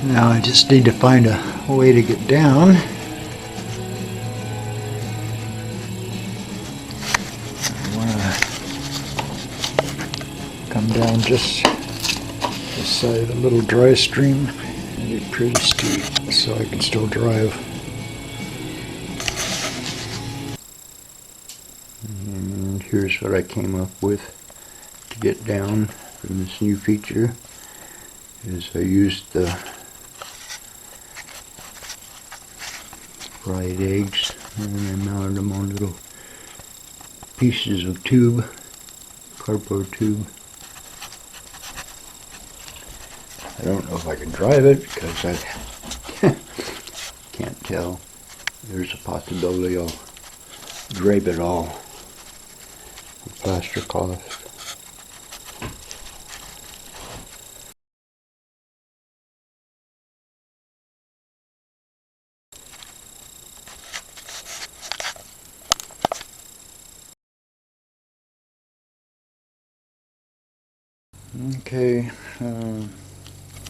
Now I just need to find a way to get down. I want to come down just the side of the little dry stream. It'll be pretty steep, so I can still drive. And here's what I came up with to get down from this new feature. Is I used the fried eggs and I mounted them on little pieces of tube, cardboard tube. I don't know if I can drive it because I can't tell. There's a possibility I'll drape it all with plaster cloth. Okay,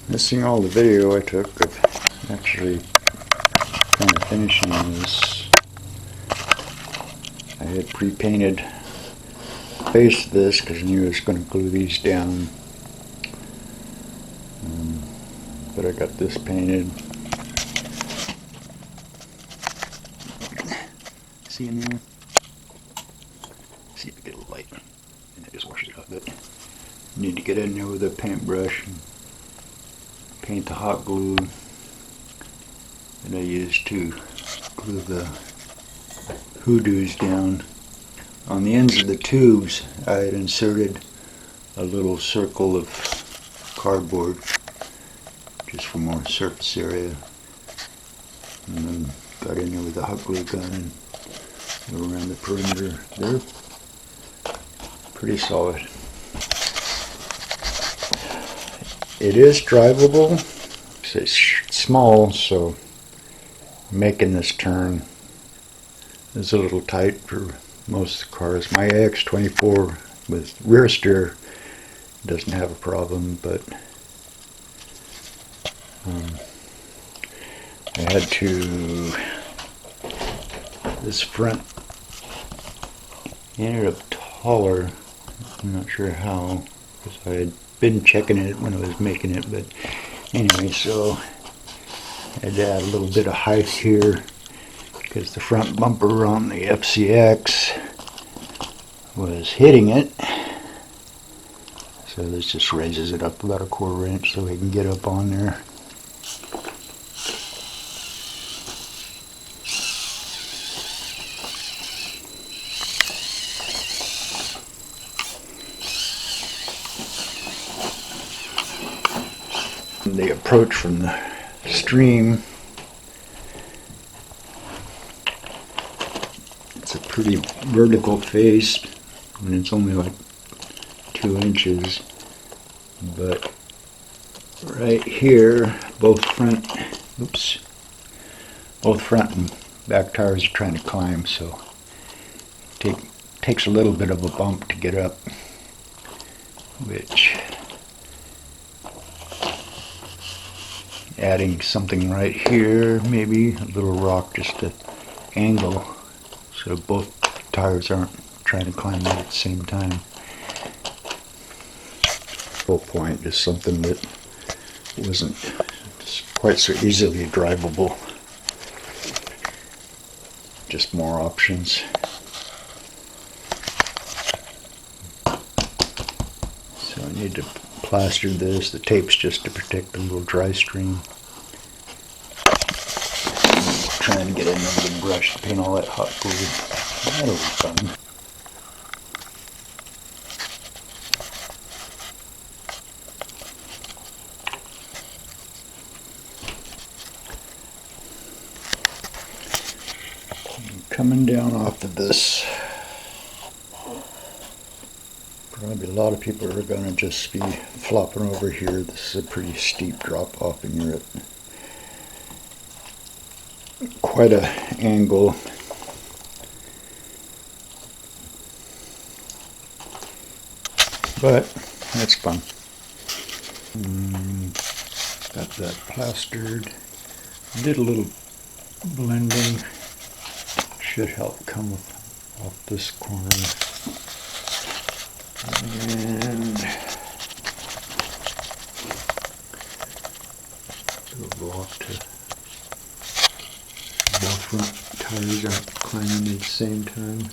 missing all the video I took of actually kind of finishing this. I had pre-painted the face of this because I knew I was going to glue these down. But I got this painted. See in there? See if I get a light. And I just washed it up a bit. Need to get in there with a paintbrush and paint the hot glue that I used to glue the hoodoos down. On the ends of the tubes I had inserted a little circle of cardboard just for more surface area, and then got in there with the hot glue gun and go around the perimeter. They're pretty solid. It is drivable. It's small, so making this turn is a little tight for most of the cars. My AX24 with rear steer doesn't have a problem, but I had to, this front ended up taller. I'm not sure how, because I had been checking it when I was making it, but anyway, so I had to add a little bit of height here because the front bumper on the FCX was hitting it. So this just raises it up about a 1/4 inch so we can get up on there. The approach from the stream, it's a pretty vertical face and it's only like 2 inches, but right here both front and back tires are trying to climb, so it takes a little bit of a bump to get up, which adding something right here, maybe a little rock just to angle so both tires aren't trying to climb out at the same time. Whole point is something that wasn't quite so easily drivable. Just more options. So I need to plaster this. The tape's just to protect the little dry stream. Trying to get in there with a brush to paint all that hot glue. That'll be fun. Coming down off of this, probably a lot of people are going to just be flopping over here. This is a pretty steep drop off and you're at quite a angle. But that's fun. Got that plastered. Did a little blending. Should help come off this corner. And it'll go off to both front tires aren't climbing at the same time.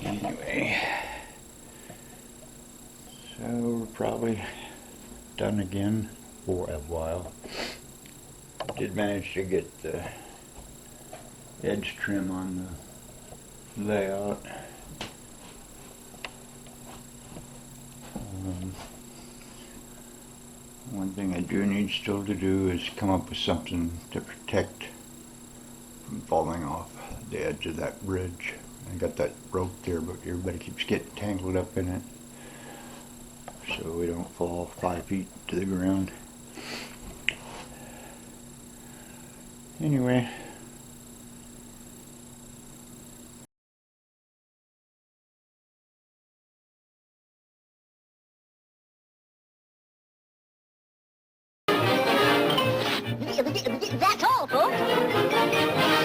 Anyway, so we're probably done again for a while. Did manage to get the edge trim on the layout. One thing I do need still to do is come up with something to protect from falling off the edge of that bridge. I got that rope there, but everybody keeps getting tangled up in it, so we don't fall 5 feet to the ground. Anyway. That's all, folks.